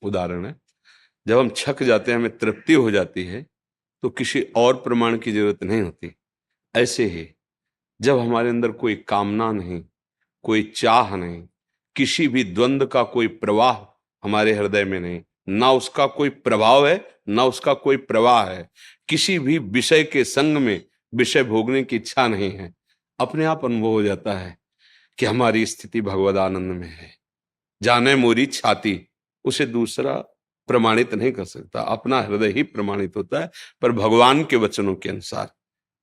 उदाहरण है। जब हम छक जाते हैं, हमें तृप्ति हो जाती है, तो किसी और प्रमाण की जरूरत नहीं होती। ऐसे ही जब हमारे अंदर कोई कामना नहीं, कोई चाह नहीं, किसी भी द्वंद का कोई प्रवाह हमारे हृदय में नहीं, ना उसका कोई प्रभाव है ना उसका कोई प्रवाह है, किसी भी विषय के संग में विषय भोगने की इच्छा नहीं है, अपने आप अनुभव हो जाता है कि हमारी स्थिति भगवद आनंद में है। जाने मोरी छाती, उसे दूसरा प्रमाणित नहीं कर सकता, अपना हृदय ही प्रमाणित होता है। पर भगवान के वचनों के अनुसार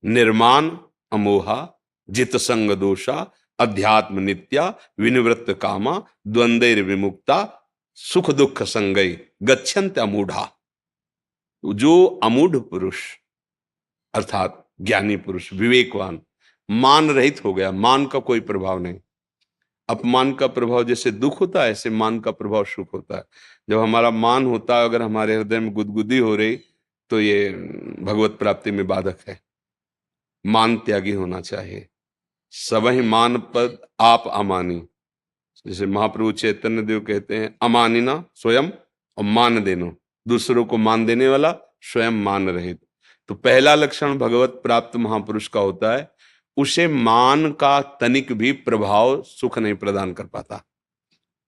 निर्माण अमोहा, जित संग दोषा, अध्यात्म नित्या, विनिवृत्त कामा, द्वंद्वैर विमुक्ता, सुख दुख संगई, गच्छन्त अमूढ़ा। जो अमूढ़ पुरुष अर्थात ज्ञानी पुरुष, विवेकवान, मान रहित हो गया, मान का कोई प्रभाव नहीं। अपमान का प्रभाव जैसे दुख होता है, ऐसे मान का प्रभाव सुख होता है। जब हमारा मान होता है, अगर हमारे हृदय में गुदगुदी हो रही, तो ये भगवत प्राप्ति में बाधक है। मान त्यागी होना चाहिए। सबहि मान पद आप अमानी, जैसे महाप्रभु चैतन्य देव कहते हैं, अमानिना स्वयं और मान देनो, दूसरों को मान देने वाला, स्वयं मान रहित। तो पहला लक्षण भगवत प्राप्त महापुरुष का होता है, उसे मान का तनिक भी प्रभाव सुख नहीं प्रदान कर पाता।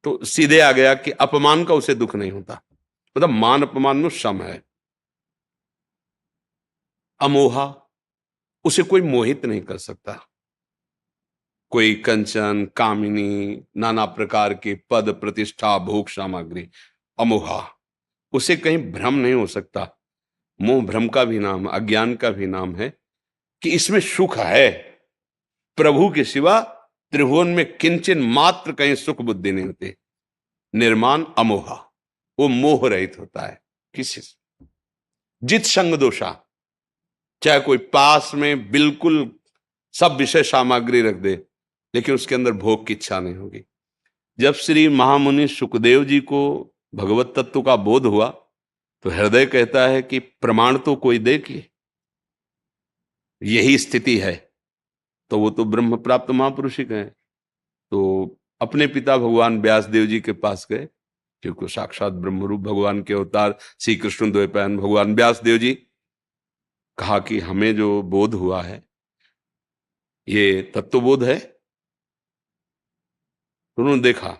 तो सीधे आ गया कि अपमान का उसे दुख नहीं होता, मतलब मान अपमान में सम है। अमोहा, उसे कोई मोहित नहीं कर सकता। कोई कंचन, कामिनी, नाना प्रकार के पद, प्रतिष्ठा, भोग सामग्री, अमोहा, उसे कहीं भ्रम नहीं हो सकता। मोह भ्रम का भी नाम, अज्ञान का भी नाम है कि इसमें सुख है। प्रभु के सिवा त्रिभुवन में किंचन मात्र कहीं सुख बुद्धि नहीं होती। निर्माण अमोहा, वो मोह रहित होता है किसी से। जित संग दोषा, चाहे कोई पास में बिल्कुल सब विषय सामग्री रख दे, लेकिन उसके अंदर भोग की इच्छा नहीं होगी। जब श्री महामुनि सुखदेव जी को भगवत तत्व का बोध हुआ, तो हृदय कहता है कि प्रमाण तो कोई दे कि यही स्थिति है। तो वो तो ब्रह्म प्राप्त महापुरुष ही गए। तो अपने पिता भगवान व्यास देव जी के पास गए, क्योंकि साक्षात ब्रह्मरूप भगवान के अवतार श्री कृष्ण द्वैपायन भगवान व्यास देव जी। कहा कि हमें जो बोध हुआ है, ये तत्वबोध है। उन्होंने देखा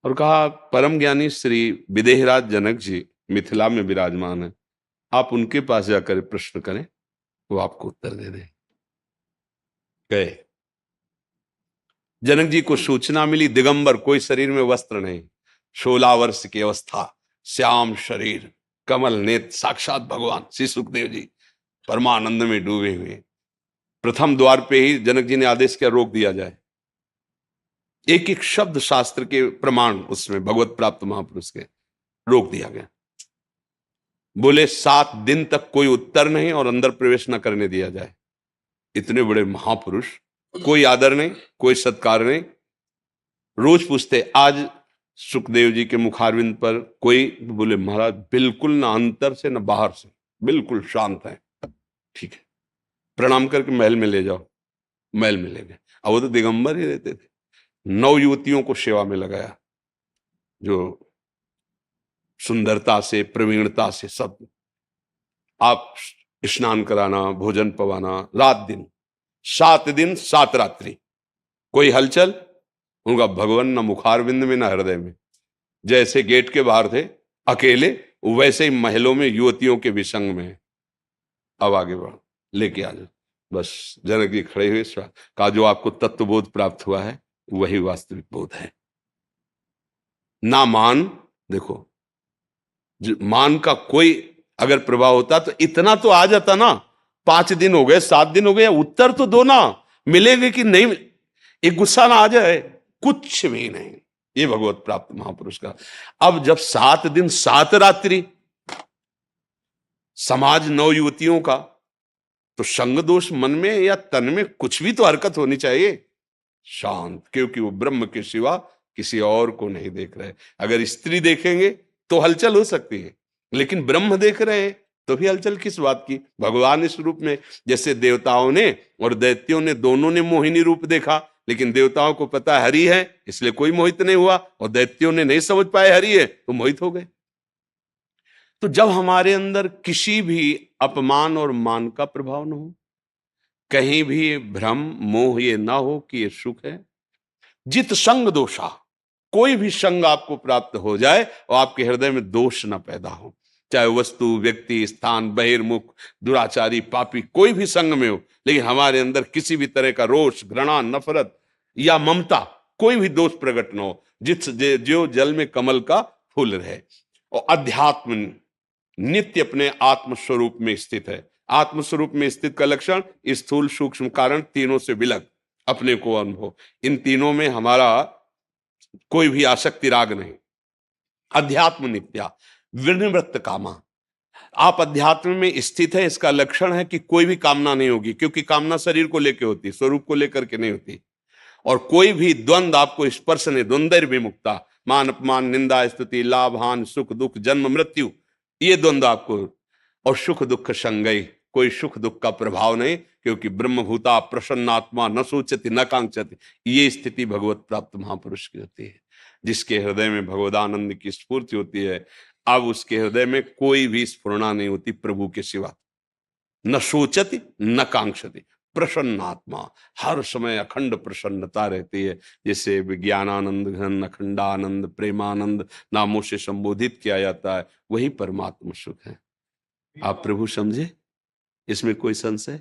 और कहा, परम ज्ञानी श्री विदेहराज जनक जी मिथिला में विराजमान है, आप उनके पास जाकर प्रश्न करें, वो आपको उत्तर दे दें। गए। जनक जी को सूचना मिली, दिगंबर, कोई शरीर में वस्त्र नहीं, 16 वर्ष की अवस्था, श्याम शरीर, कमल नेत्र, साक्षात भगवान श्री सुखदेव जी परमानंद में डूबे हुए। प्रथम द्वार पे ही जनक जी ने आदेश किया, रोक दिया जाए। एक एक शब्द शास्त्र के प्रमाण उसमें भगवत प्राप्त महापुरुष के रोक दिया गया। बोले 7 दिन तक कोई उत्तर नहीं और अंदर प्रवेश न करने दिया जाए। इतने बड़े महापुरुष, कोई आदर नहीं, कोई सत्कार नहीं। रोज पूछते, आज सुखदेव जी के मुखारविंद पर कोई, बोले महाराज बिल्कुल ना अंदर से ना बाहर से, बिल्कुल शांत है। ठीक है, प्रणाम करके महल में ले जाओ। महल में ले गए। अब वो तो दिगंबर ही रहते थे। 9 युवतियों को सेवा में लगाया, जो सुंदरता से, प्रवीणता से, सब आप स्नान कराना, भोजन पवाना, रात दिन, 7 दिन 7 रात्रि, कोई हलचल उनका भगवान न मुखारविंद में न हृदय में। जैसे गेट के बाहर थे अकेले, वैसे ही महलों में युवतियों के विसंग में। अब आगे बढ़, लेके आ जाओ। बस जनक जी खड़े हुए, कहा जो आपको तत्वबोध प्राप्त हुआ है वही वास्तविक बोध है। ना मान, देखो मान का कोई अगर प्रभाव होता तो इतना तो आ जाता ना। 5 दिन हो गए, 7 दिन हो गए, उत्तर तो दो ना, मिलेंगे कि नहीं, एक गुस्सा ना आ जाए, कुछ भी नहीं। ये भगवत प्राप्त महापुरुष का। अब जब 7 दिन 7 रात्रि, समाज 9 युवतियों का, तो संग दोष मन में या तन में कुछ भी तो हरकत होनी चाहिए। शांत, क्योंकि वो ब्रह्म के सिवा किसी और को नहीं देख रहे। अगर स्त्री देखेंगे तो हलचल हो सकती है, लेकिन ब्रह्म देख रहे हैं तो भी हलचल किस बात की। भगवान इस रूप में, जैसे देवताओं ने और दैत्यों ने दोनों ने मोहिनी रूप देखा, लेकिन देवताओं को पता है हरि है, इसलिए कोई मोहित नहीं हुआ, और दैत्यों ने नहीं समझ पाए हरि है तो मोहित हो गए। तो जब हमारे अंदर किसी भी अपमान और मान का प्रभाव न हो, कहीं भी भ्रम मोह ये ना हो कि ये सुख है, जित संग दोषा, कोई भी संग आपको प्राप्त हो जाए और आपके हृदय में दोष ना पैदा हो, चाहे वस्तु, व्यक्ति, स्थान, बहिर्मुख, दुराचारी, पापी, कोई भी संग में हो, लेकिन हमारे अंदर किसी भी तरह का रोष, घृणा, नफरत या ममता, कोई भी दोष प्रकट न हो, जो जल में कमल का फूल रहे। और अध्यात्म नित्य अपने आत्म स्वरूप में स्थित है। आत्म स्वरूप में स्थित का लक्षण स्थूल, सूक्ष्म, कारण, तीनों से विलग अपने को अनुभव। इन तीनों में हमारा कोई भी आसक्ति राग नहीं। अध्यात्म नित्या विनिवृत्त कामा, आप अध्यात्म में स्थित है, इसका लक्षण है कि कोई भी कामना नहीं होगी, क्योंकि कामना शरीर को लेकर होती है, स्वरूप को लेकर के नहीं होती। और कोई भी द्वंद आपको स्पर्श नहीं, द्वंद्व विमुक्ता, मान अपमान, निंदा स्तुति, लाभ हानि, सुख दुख, जन्म मृत्यु, ये द्वंद्व आपको। और सुख दुख संगई, कोई सुख दुख का प्रभाव नहीं, क्योंकि ब्रह्मभूता प्रसन्नात्मा न सोचती न कांक्षति, ये स्थिति भगवत प्राप्त महापुरुष की होती है। जिसके हृदय में भगवदानंद की स्फूर्ति होती है, अब उसके हृदय में कोई भी स्फुरणा नहीं होती प्रभु के सिवा। न सोचती न कांक्षति, प्रसन्नात्मा, हर समय अखंड प्रसन्नता रहती है, जिसे विज्ञानानंद घन अखंडानंद प्रेमानंद नामों से संबोधित किया जाता है, वही परमात्मा सुख है। आप प्रभु समझे, इसमें कोई संशय?